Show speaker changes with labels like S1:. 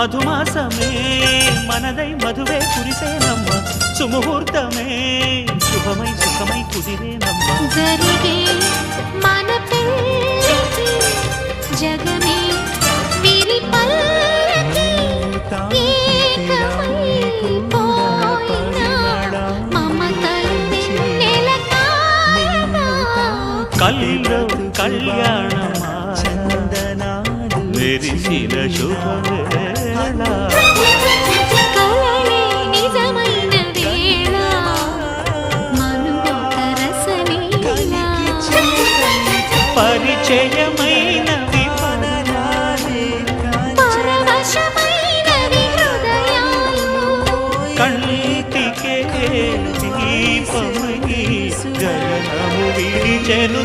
S1: మధుమాసమే మనదై మధువే కురిసేనమ్మ సుముహూర్తమే శుభమై సుఖమై కుదిరేనమ్మ
S2: జరిగే మన పెళ్ళికి జగమే విరి పల్లకి ఏకమై పోయినా మమతలు నెలకాయనా
S1: కల్లో కళ్యాణమా మెరిసిన శుభవేళ
S2: కలలే నిజమైన వేళ మనుగొక రసలీల
S1: పరిచయమైనవి
S2: పరవశమైనవి హృదయాలు
S1: కంటికే దీపమై గగనము విడిచెను